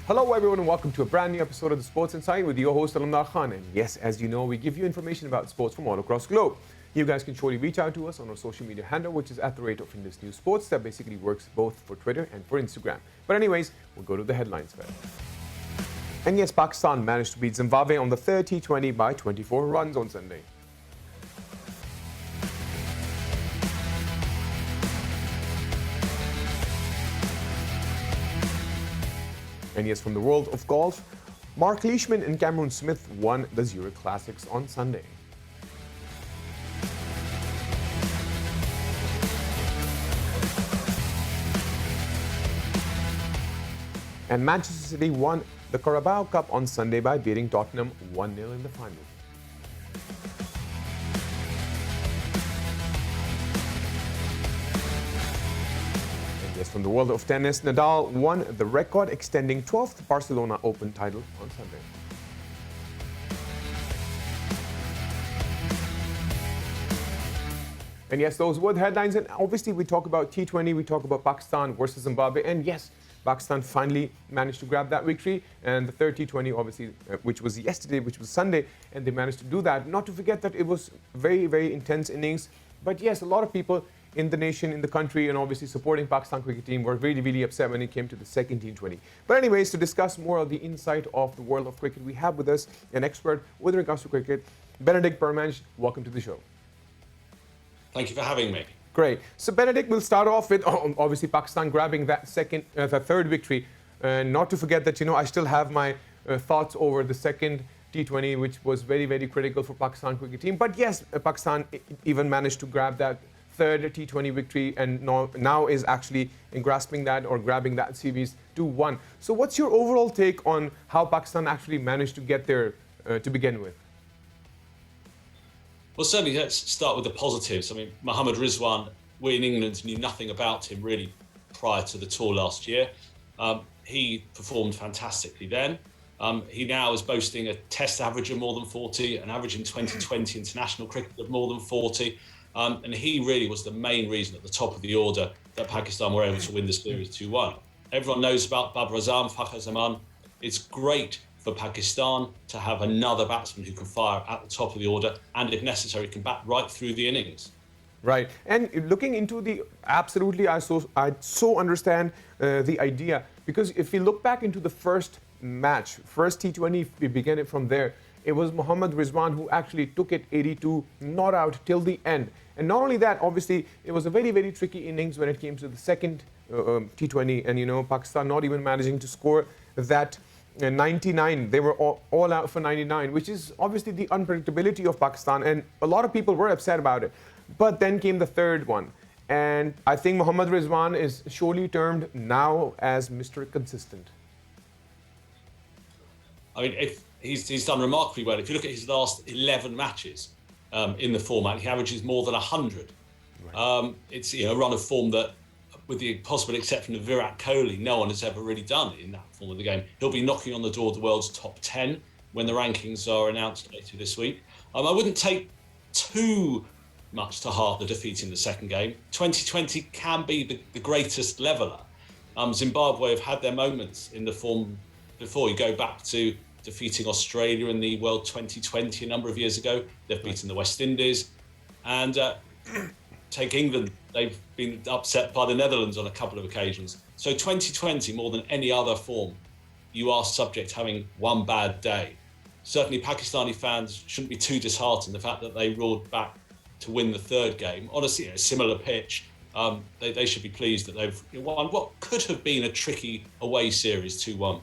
Hello everyone and welcome to a brand new episode of the Sports Insight with your host Alamdar Khan. And yes, as you know, we give you information about sports from all across the globe. You guys can surely reach out to us on our social media handle, which is @Indus News Sports. That basically works both for Twitter and for Instagram. But anyways, we'll go to the headlines first. And yes, Pakistan managed to beat Zimbabwe on the third T20 by 24 runs on Sunday. And yes, from the world of golf, Mark Leishman and Cameron Smith won the Zurich Classics on Sunday. And Manchester City won the Carabao Cup on Sunday by beating Tottenham 1-0 in the final. Yes, from the world of tennis, Nadal won the record-extending 12th Barcelona Open title on Sunday. And yes, those were the headlines. And obviously, we talk about T20, we talk about Pakistan versus Zimbabwe. And yes, Pakistan finally managed to grab that victory. And the third T20, obviously, which was yesterday, which was Sunday, and they managed to do that. Not to forget that it was very, very intense innings. But yes, a lot of people in the nation, in the country, and obviously supporting Pakistan cricket team were really, really upset when it came to the second T20. But anyways, to discuss more of the insight of the world of cricket, we have with us an expert with regards to cricket, Benedict Permange. Welcome to the show. Thank you for having me. Great. So Benedict, we'll start off with obviously Pakistan grabbing that the third victory. Not to forget that, I still have my thoughts over the second T20, which was very, very critical for Pakistan cricket team. But yes, Pakistan even managed to grab that third T20 victory and now is actually grasping that or grabbing that series 2-1. So what's your overall take on how Pakistan actually managed to get there to begin with? Well, certainly let's start with the positives. I mean, Mohammad Rizwan, we in England knew nothing about him really prior to the tour last year. He performed fantastically then. He now is boasting a test average of more than 40, an average in 2020 international cricket of more than 40. And he really was the main reason at the top of the order that Pakistan were able to win the series 2-1. Everyone knows about Babar Azam, Fakhar Zaman. It's great for Pakistan to have another batsman who can fire at the top of the order and, if necessary, can bat right through the innings. Right. And looking into the, absolutely, I so understand the idea. Because if we look back into the first match, first T20, if we begin it from there, it was Mohammad Rizwan who actually took it 82, not out till the end. And not only that, obviously, it was a very, very tricky innings when it came to the second T20. And, Pakistan not even managing to score that 99. They were all out for 99, which is obviously the unpredictability of Pakistan. And a lot of people were upset about it. But then came the third one. And I think Mohammad Rizwan is surely termed now as Mr. Consistent. I mean, he's done remarkably well. If you look at his last 11 matches in the format, he averages more than 100. Right. It's a run of form that, with the possible exception of Virat Kohli, no one has ever really done in that form of the game. He'll be knocking on the door of the world's top 10 when the rankings are announced later this week. I wouldn't take too much to heart the defeat in the second game. 2020 can be the greatest leveller. Zimbabwe have had their moments in the form before. You go back to defeating Australia in the World 2020 a number of years ago. They've beaten the West Indies. And take England, they've been upset by the Netherlands on a couple of occasions. So 2020, more than any other form, you are subject to having one bad day. Certainly Pakistani fans shouldn't be too disheartened. The fact that they roared back to win the third game on a similar pitch, they should be pleased that they've won what could have been a tricky away series 2-1.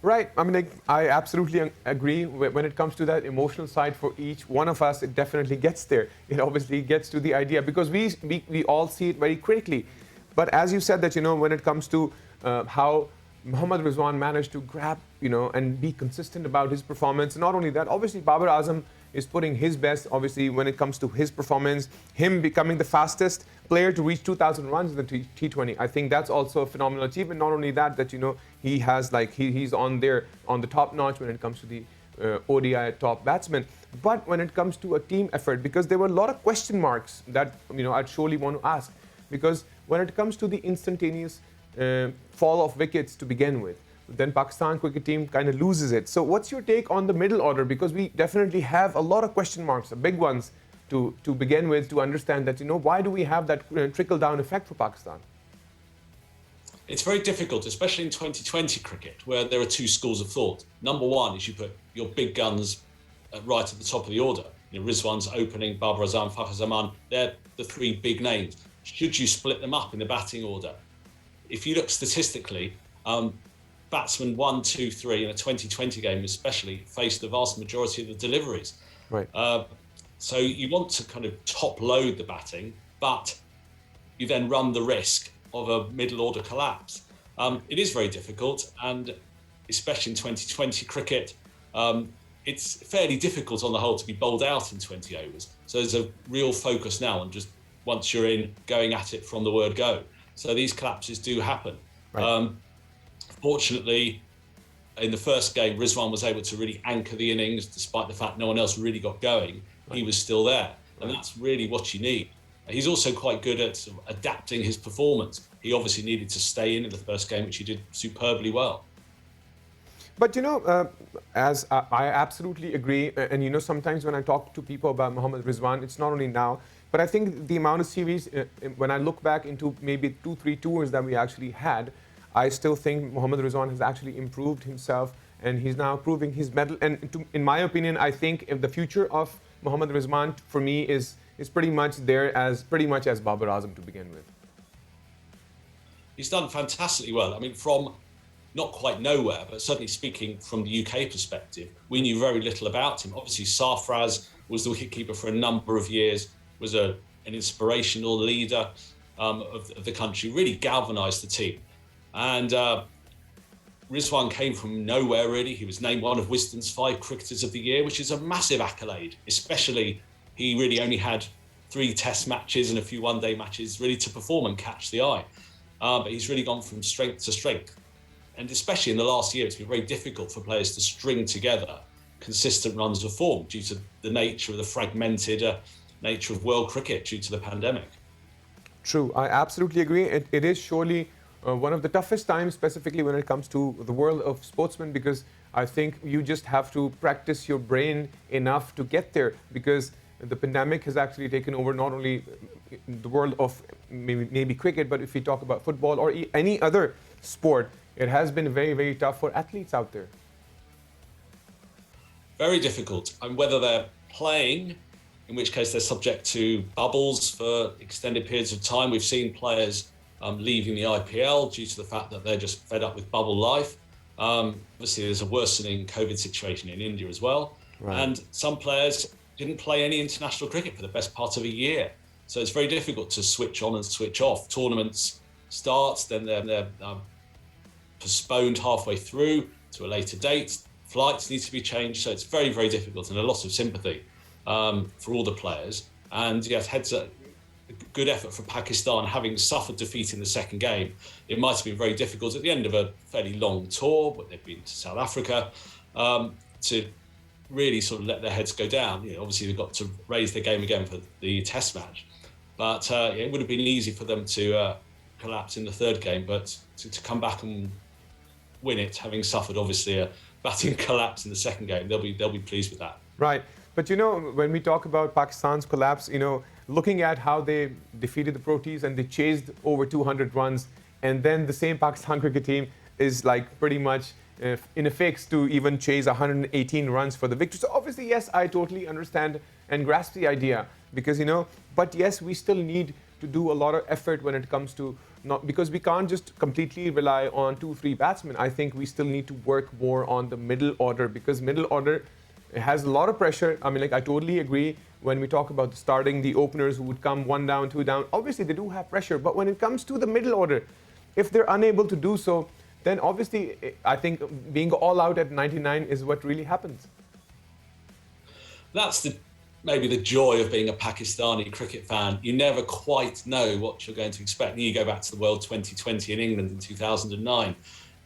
Right. I mean, I absolutely agree. When it comes to that emotional side for each one of us, it definitely gets there. It obviously gets to the idea because we all see it very critically. But as you said that, when it comes to how Mohammad Rizwan managed to grab, and be consistent about his performance. Not only that, obviously Babar Azam is putting his best, obviously, when it comes to his performance, him becoming the fastest player to reach 2,000 runs in the T20. I think that's also a phenomenal achievement. Not only that, he has he's on the top notch when it comes to the ODI top batsman. But when it comes to a team effort, because there were a lot of question marks that I'd surely want to ask, because when it comes to the instantaneous fall of wickets to begin with, then Pakistan cricket team kind of loses it. So what's your take on the middle order? Because we definitely have a lot of question marks, the big ones, to begin with, to understand that, why do we have that trickle-down effect for Pakistan? It's very difficult, especially in 2020 cricket, where there are two schools of thought. Number one is you put your big guns right at the top of the order. Rizwan's opening, Babar Azam, Fakhar Zaman, they're the three big names. Should you split them up in the batting order? If you look statistically, batsmen 1, 2, 3 in a 2020 game especially face the vast majority of the deliveries. Right. So you want to kind of top load the batting, but you then run the risk of a middle order collapse. It is very difficult, and especially in 2020 cricket, it's fairly difficult on the whole to be bowled out in 20 overs. So there's a real focus now on just once you're in, going at it from the word go. So these collapses do happen. Right. Fortunately, in the first game, Rizwan was able to really anchor the innings, despite the fact no one else really got going. Right. He was still there, and that's really what you need. He's also quite good at sort of adapting his performance. He obviously needed to stay in the first game, which he did superbly well. But as I absolutely agree, and sometimes when I talk to people about Mohammad Rizwan, it's not only now, but I think the amount of series, when I look back into maybe 2-3 tours that we actually had, I still think Mohammad Rizwan has actually improved himself, and he's now proving his medal. And in my opinion, I think if the future of Mohammad Rizwan for me is pretty much there as Babar Azam to begin with. He's done fantastically well. I mean, from not quite nowhere, but certainly speaking from the UK perspective, we knew very little about him. Obviously, Sarfraz was the wicketkeeper for a number of years, was an inspirational leader of the country, really galvanised the team. And Rizwan came from nowhere, really. He was named one of Wisden's 5 Cricketers of the Year, which is a massive accolade, especially he really only had 3 test matches and a few one-day matches really to perform and catch the eye. But he's really gone from strength to strength. And especially in the last year, it's been very difficult for players to string together consistent runs of form due to the nature of the fragmented nature of world cricket due to the pandemic. True, I absolutely agree. It is surely one of the toughest times, specifically when it comes to the world of sportsmen, because I think you just have to practice your brain enough to get there, because the pandemic has actually taken over not only the world of maybe cricket, but if we talk about football or any other sport, it has been very, very tough for athletes out there. Very difficult. And whether they're playing, in which case they're subject to bubbles for extended periods of time. We've seen players leaving the IPL due to the fact that they're just fed up with bubble life. Obviously, there's a worsening COVID situation in India as well. Right. And some players didn't play any international cricket for the best part of a year. So it's very difficult to switch on and switch off. Tournaments start, then they're postponed halfway through to a later date. Flights need to be changed. So it's very, very difficult, and a lot of sympathy for all the players. And yes, heads a good effort for Pakistan, having suffered defeat in the second game. It might have been very difficult at the end of a fairly long tour, but they've been to South Africa, to really sort of let their heads go down. Obviously they've got to raise their game again for the test match. But it would have been easy for them to collapse in the third game, but to come back and win it, having suffered obviously a batting collapse in the second game, they'll be pleased with that. Right. But when we talk about Pakistan's collapse, looking at how they defeated the Proteas and they chased over 200 runs, and then the same Pakistan cricket team is like pretty much in a fix to even chase 118 runs for the victory. So obviously, yes, I totally understand and grasp the idea, because but yes, we still need to do a lot of effort when it comes to because we can't just completely rely on 2-3 batsmen. I think we still need to work more on the middle order, because middle order has a lot of pressure. I mean, I totally agree when we talk about starting the openers who would come 1 down, 2 down. Obviously, they do have pressure, but when it comes to the middle order, if they're unable to do so, then obviously, I think being all out at 99 is what really happens. That's maybe the joy of being a Pakistani cricket fan. You never quite know what you're going to expect. You go back to the World 2020 in England in 2009.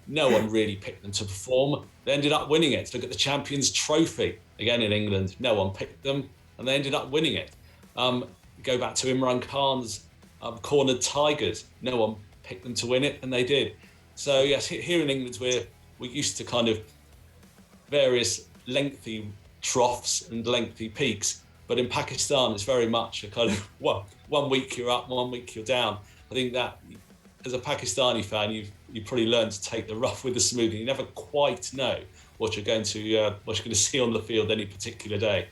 No one really picked them to perform. They ended up winning it. Look at the Champions Trophy, again in England. No one picked them, and they ended up winning it. Go back to Imran Khan's Cornered Tigers. No one picked them to win it, and they did. So yes, here in England, we're we're used to kind of various lengthy troughs and lengthy peaks. But in Pakistan, it's very much a kind of, well, 1 week you're up, 1 week you're down. I think that as a Pakistani fan, you probably learn to take the rough with the smooth. You never quite know what you're going to see on the field any particular day.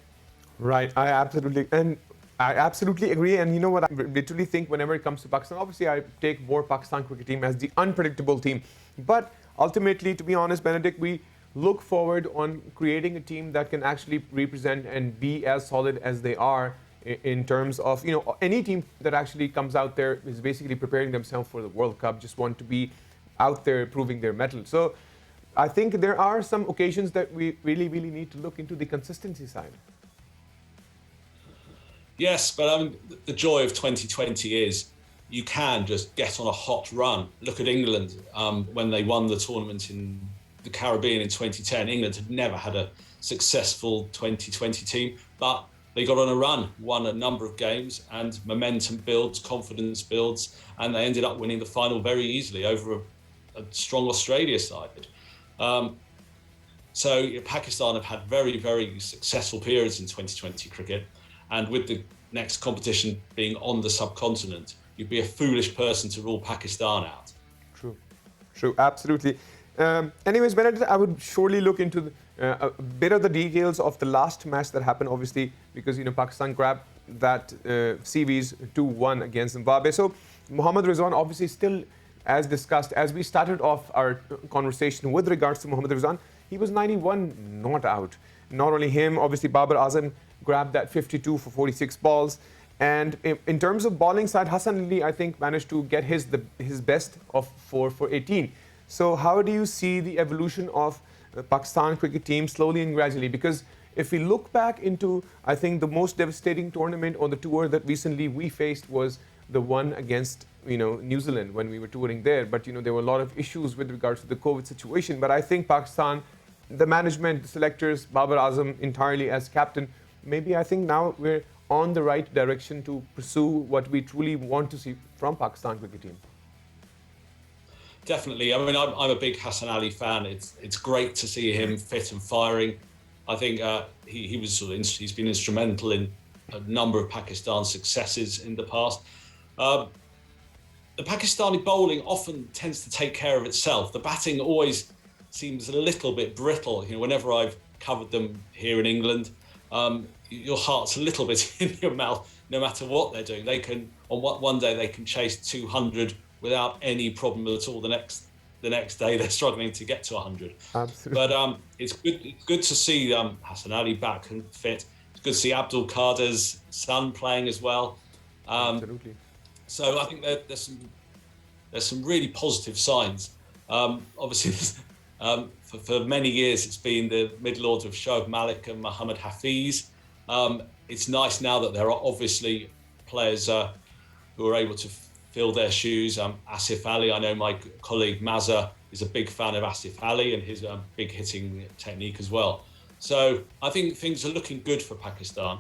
Right, I absolutely agree. And you know what? I literally think whenever it comes to Pakistan, obviously I take more Pakistan cricket team as the unpredictable team. But ultimately, to be honest, Benedict, we look forward on creating a team that can actually represent and be as solid as they are in terms of, any team that actually comes out there is basically preparing themselves for the World Cup, just want to be out there proving their mettle. So I think there are some occasions that we really, really need to look into the consistency side. Yes, but I mean, the joy of 2020 is you can just get on a hot run. Look at England when they won the tournament in the Caribbean in 2010. England had never had a successful 2020 team, but they got on a run, won a number of games, and momentum builds, confidence builds, and they ended up winning the final very easily over a strong Australia side. So Pakistan have had very, very successful periods in 2020 cricket, and with the next competition being on the subcontinent, you'd be a foolish person to rule Pakistan out. True, absolutely. Anyways, Benedict, I would surely look into a bit of the details of the last match that happened, obviously, because Pakistan grabbed that series 2-1 against Zimbabwe. So Mohammad Rizwan, obviously, still, as discussed, as we started off our conversation with regards to Mohammad Rizwan, he was 91 not out. Not only him, obviously, Babar Azam grabbed that 52 for 46 balls. And in terms of bowling side, Hassan Ali, I think, managed to get his best of 4 for 18. So how do you see the evolution of the Pakistan cricket team slowly and gradually? Because if we look back into, I think, the most devastating tournament on the tour that recently we faced was the one against, New Zealand when we were touring there. But, there were a lot of issues with regards to the COVID situation. But I think Pakistan, the management, the selectors, Babar Azam entirely as captain, maybe I think now we're on the right direction to pursue what we truly want to see from Pakistan cricket team. Definitely. I mean, I'm a big Hassan Ali fan. It's great to see him fit and firing. I think he's been instrumental in a number of Pakistan's successes in the past. The Pakistani bowling often tends to take care of itself. The batting always seems a little bit brittle. Whenever I've covered them here in England, your heart's a little bit in your mouth, no matter what they're doing. They can, on one day, they can chase 200 without any problem at all. The next day, they're struggling to get to 100. Absolutely. But it's good to see Hassan Ali back and fit. It's good to see Abdul Qadir's son playing as well. Absolutely. So I think there's some really positive signs. Obviously, for many years, it's been the middle order of Shoaib Malik and Mohammad Hafiz. It's nice now that there are obviously players who are able to fill their shoes. Asif Ali, I know my colleague Mazza is a big fan of Asif Ali and his big hitting technique as well. So I think things are looking good for Pakistan,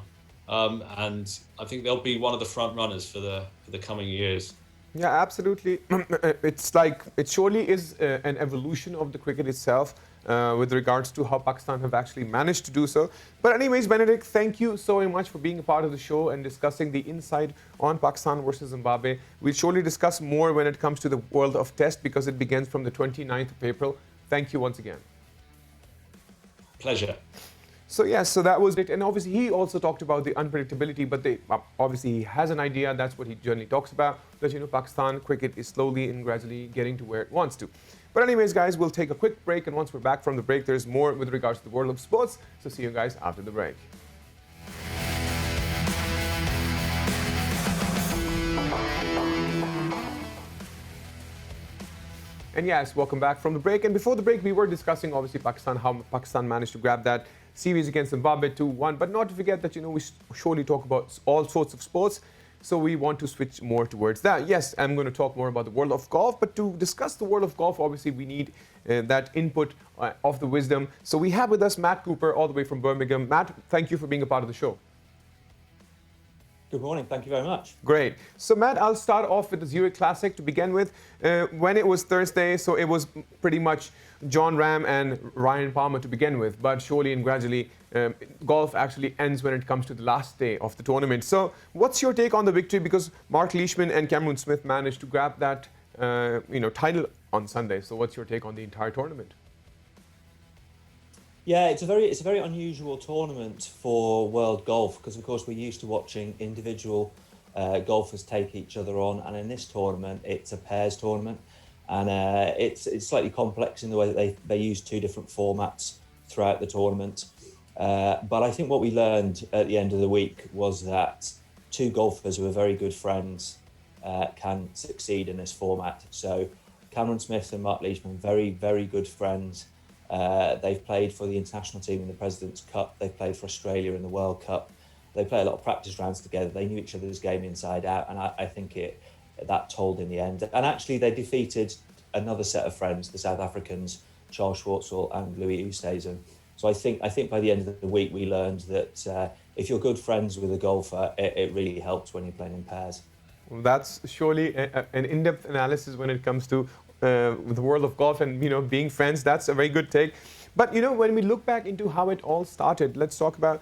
and I think they'll be one of the front runners for the coming years. Yeah, absolutely. It surely is an evolution of the cricket itself with regards to how Pakistan have actually managed to do so. But anyways, Benedict, thank you so much for being a part of the show and discussing the insight on Pakistan versus Zimbabwe. We'll surely discuss more when it comes to the world of Test because it begins from the 29th of April. Thank you once again. Pleasure. So that was it. And obviously, he also talked about the unpredictability, but obviously he has an idea. That's what he generally talks about, that, Pakistan cricket is slowly and gradually getting to where it wants to. But anyways, guys, we'll take a quick break. And once we're back from the break, there's more with regards to the world of sports. So see you guys after the break. And yes, welcome back from the break. And before the break, we were discussing, obviously, Pakistan, how Pakistan managed to grab that series against Zimbabwe 2-1. But not to forget that, we surely talk about all sorts of sports. So we want to switch more towards that. Yes, I'm going to talk more about the world of golf. But to discuss the world of golf, obviously, we need that input of the wisdom. So we have with us Matt Cooper, all the way from Birmingham. Matt, thank you for being a part of the show. Good morning. Thank you very much. Great. So, Matt, I'll start off with the Zurich Classic to begin with. When it was Thursday, so it was pretty much Jon Rahm and Ryan Palmer to begin with. But surely and gradually, golf actually ends when it comes to the last day of the tournament. So, what's your take on the victory? Because Mark Leishman and Cameron Smith managed to grab that, title on Sunday. So, what's your take on the entire tournament? Yeah, it's a very unusual tournament for world golf because, of course, we're used to watching individual golfers take each other on, and in this tournament, it's a pairs tournament, and it's slightly complex in the way that they use two different formats throughout the tournament. But I think what we learned at the end of the week was that two golfers who are very good friends can succeed in this format. So Cameron Smith and Mark Leishman, very, very good friends. They've played for the international team in the President's Cup. They've played for Australia in the World Cup. They play a lot of practice rounds together. They knew each other's game inside out, and I think that told in the end. And actually, they defeated another set of friends, the South Africans, Charles Schwartzel and Louis Oosthuizen. So I think by the end of the week, we learned that if you're good friends with a golfer, it really helps when you're playing in pairs. Well, that's surely an in-depth analysis when it comes to the world of golf and being friends. That's a very good take. But when we look back into how it all started, let's talk about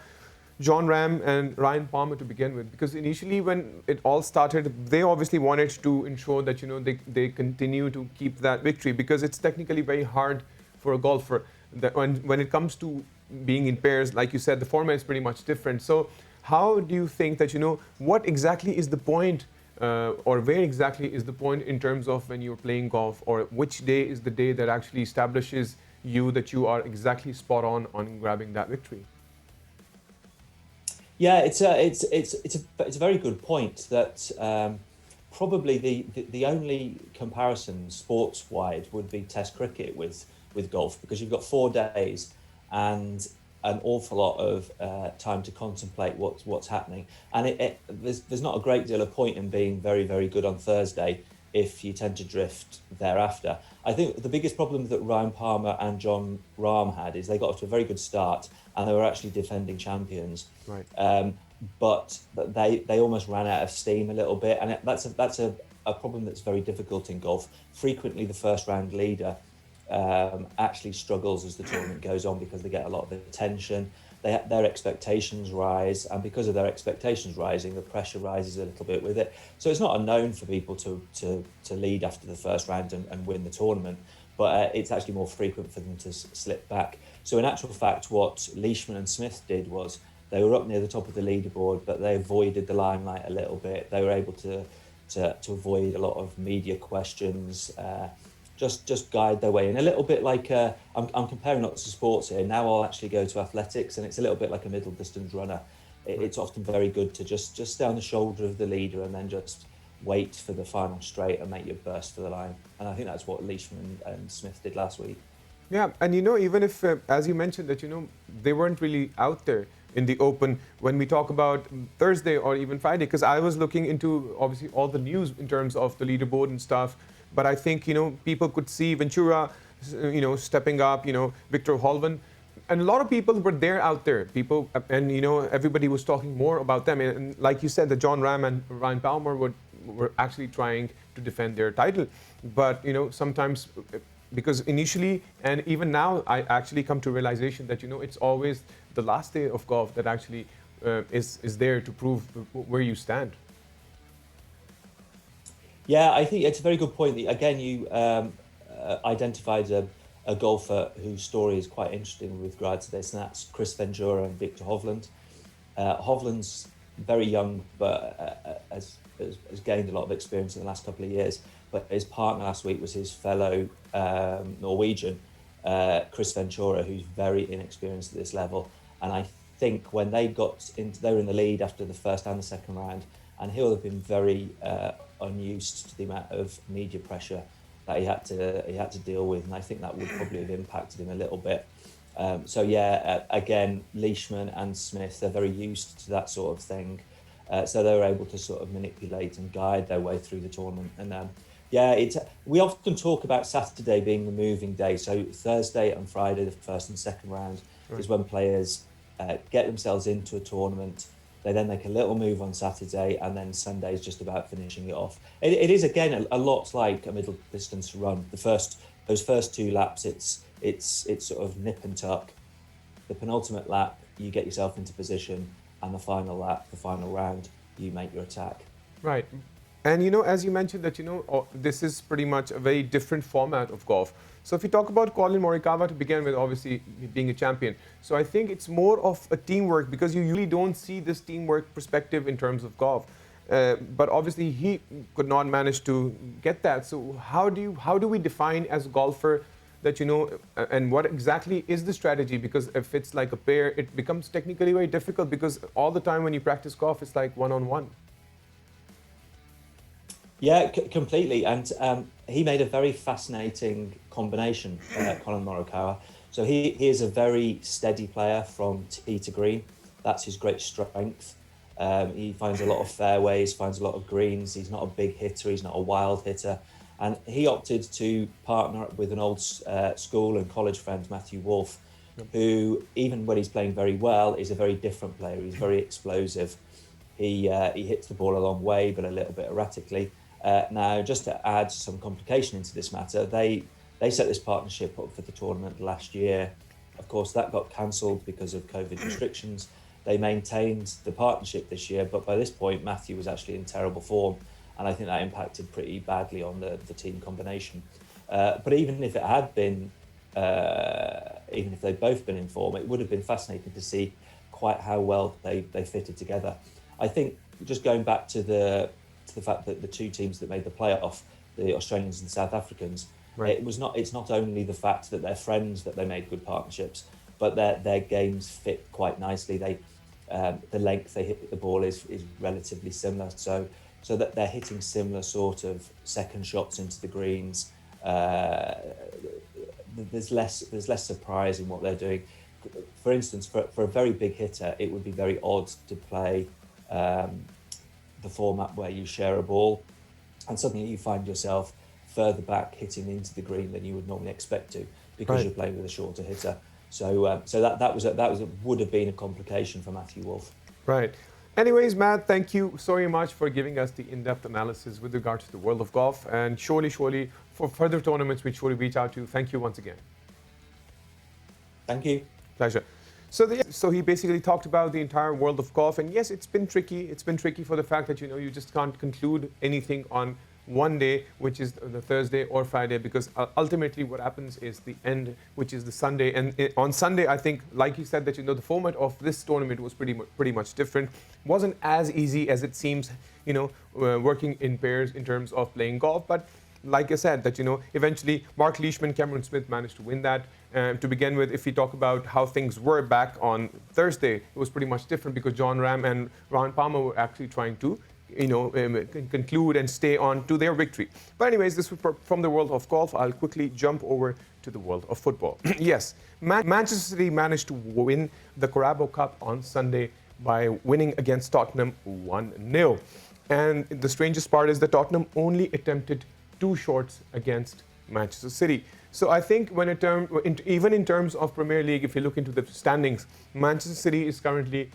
Jon Rahm and Ryan Palmer to begin with, because initially when it all started, they obviously wanted to ensure that they continue to keep that victory, because it's technically very hard for a golfer that when it comes to being in pairs, like you said, the format is pretty much different. So how do you think that what exactly is the point? Or where exactly is the point in terms of when you're playing golf, or which day is the day that actually establishes you that you are exactly spot on grabbing that victory? Yeah, it's a very good point. That probably the only comparison sports wide would be Test cricket with golf, because you've got 4 days and an awful lot of time to contemplate what's happening, and there's not a great deal of point in being very, very good on Thursday if you tend to drift thereafter. I think the biggest problem that Ryan Palmer and Jon Rahm had is they got off to a very good start and they were actually defending champions, right? But they almost ran out of steam a little bit, and that's a problem that's very difficult in golf. Frequently the first round leader actually struggles as the tournament goes on, because they get a lot of attention. Their expectations rise, and because of their expectations rising, the pressure rises a little bit with it. So it's not unknown for people to lead after the first round and win the tournament, but it's actually more frequent for them to slip back. So in actual fact, what Leishman and Smith did was they were up near the top of the leaderboard, but they avoided the limelight a little bit. They were able to avoid a lot of media questions. Just guide their way in a little bit like I'm comparing lots of sports here. Now I'll actually go to athletics, and it's a little bit like a middle distance runner. It's often very good to just stay on the shoulder of the leader and then just wait for the final straight and make your burst for the line. And I think that's what Leishman and Smith did last week. Yeah, and even if, as you mentioned, that they weren't really out there in the open when we talk about Thursday or even Friday, because I was looking into obviously all the news in terms of the leaderboard and stuff. But I think, people could see Ventura, stepping up, Victor Hovland. And a lot of people were there out there. People, and, everybody was talking more about them. And like you said, that Jon Rahm and Ryan Palmer were actually trying to defend their title. But, sometimes, because initially, and even now, I actually come to realization that, it's always the last day of golf that actually is there to prove where you stand. Yeah, I think it's a very good point. Again, you identified a golfer whose story is quite interesting with regards to this, and that's Chris Ventura and Victor Hovland. Hovland's very young, but has gained a lot of experience in the last couple of years. But his partner last week was his fellow Norwegian, Chris Ventura, who's very inexperienced at this level. And I think when they were in the lead after the first and the second round, and he'll have been very unused to the amount of media pressure that he had to deal with, and I think that would probably have impacted him a little bit. So yeah, again, Leishman and Smith, they're very used to that sort of thing, so they were able to sort of manipulate and guide their way through the tournament. And we often talk about Saturday being the moving day. So Thursday and Friday, the first and second round, is when players get themselves into a tournament. They then make a little move on Saturday, and then Sunday is just about finishing it off. It is again a lot like a middle distance run. Those first 2 laps, it's sort of nip and tuck. The penultimate lap, you get yourself into position, and the final lap, the final round, you make your attack. Right. And as you mentioned that this is pretty much a very different format of golf. So if you talk about Colin Morikawa to begin with, obviously being a champion, so I think it's more of a teamwork, because you usually don't see this teamwork perspective in terms of golf. But obviously he could not manage to get that. So how do we define as a golfer that and what exactly is the strategy? Because if it's like a pair, it becomes technically very difficult, because all the time when you practice golf, it's like one-on-one. Yeah, completely. And he made a very fascinating combination, Colin Morikawa. So he is a very steady player from tee to green. That's his great strength. He finds a lot of fairways, finds a lot of greens. He's not a big hitter. He's not a wild hitter. And he opted to partner up with an old school and college friend, Matthew Wolff, who, even when he's playing very well, is a very different player. He's very explosive. He hits the ball a long way, but a little bit erratically. Now, just to add some complication into this matter, they set this partnership up for the tournament last year. Of course, that got cancelled because of COVID restrictions. They maintained the partnership this year, but by this point, Matthew was actually in terrible form, and I think that impacted pretty badly on the team combination. But even if it had been, even if they'd both been in form, it would have been fascinating to see quite how well they fitted together. I think just going back to the fact that the 2 teams that made the playoff, the Australians and the South Africans, right. It's not only the fact that they're friends that they made good partnerships, but their games fit quite nicely. The length they hit the ball is relatively similar, so that they're hitting similar sort of second shots into the greens. There's less surprise in what they're doing. For instance, for a very big hitter, it would be very odd to play the format where you share a ball, and suddenly you find yourself further back hitting into the green than you would normally expect to, because right. You're playing with a shorter hitter. So that would have been a complication for Matthew Wolff. Right. Anyways, Matt, thank you so much for giving us the in-depth analysis with regards to the world of golf, and surely for further tournaments we'd surely reach out to you. Thank you once again. Thank you. Pleasure. So he basically talked about the entire world of golf, and yes, it's been tricky. It's been tricky for the fact that you just can't conclude anything on one day, which is the Thursday or Friday, because ultimately what happens is the end, which is the Sunday. And on Sunday, I think, like you said, that the format of this tournament was pretty much different. Wasn't as easy as it seems, working in pairs in terms of playing golf. But like I said, that eventually Mark Leishman, Cameron Smith managed to win that. To begin with, if we talk about how things were back on Thursday, it was pretty much different, because John Ram and Ron Palmer were actually trying to conclude and stay on to their victory. But anyways, this was from the world of golf. I'll quickly jump over to the world of football. Yes, Manchester City managed to win the Carabao Cup on Sunday by winning against Tottenham 1-0. And the strangest part is that Tottenham only attempted 2 shots against Manchester City. So I think even in terms of Premier League, if you look into the standings, Manchester City is currently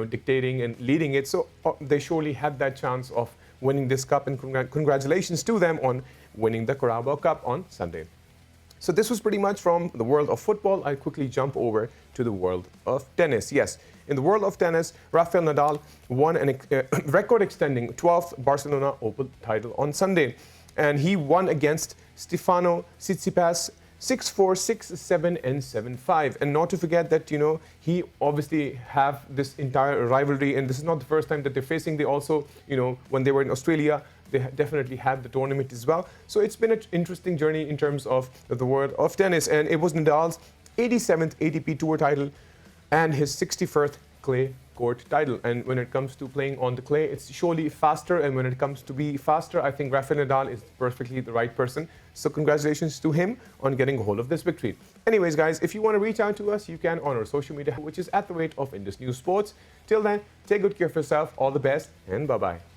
dictating and leading it. So they surely had that chance of winning this cup, and congratulations to them on winning the Carabao Cup on Sunday. So this was pretty much from the world of football. I'll quickly jump over to the world of tennis. Yes, in the world of tennis, Rafael Nadal won a record-extending 12th Barcelona Open title on Sunday. And he won against Stefano Tsitsipas 6-4, 6-7, and 7-5. And not to forget that, he obviously have this entire rivalry, and this is not the first time that they're facing. They also, when they were in Australia, they definitely had the tournament as well. So it's been an interesting journey in terms of the world of tennis. And it was Nadal's 87th ATP Tour title and his 61st clay court title. And when it comes to playing on the clay, it's surely faster. And when it comes to be faster, I think Rafael Nadal is perfectly the right person. So congratulations to him on getting a hold of this victory. Anyways, guys, if you want to reach out to us, you can on our social media, which is @Indus News Sports. Till then, take good care of yourself. All the best, and bye-bye.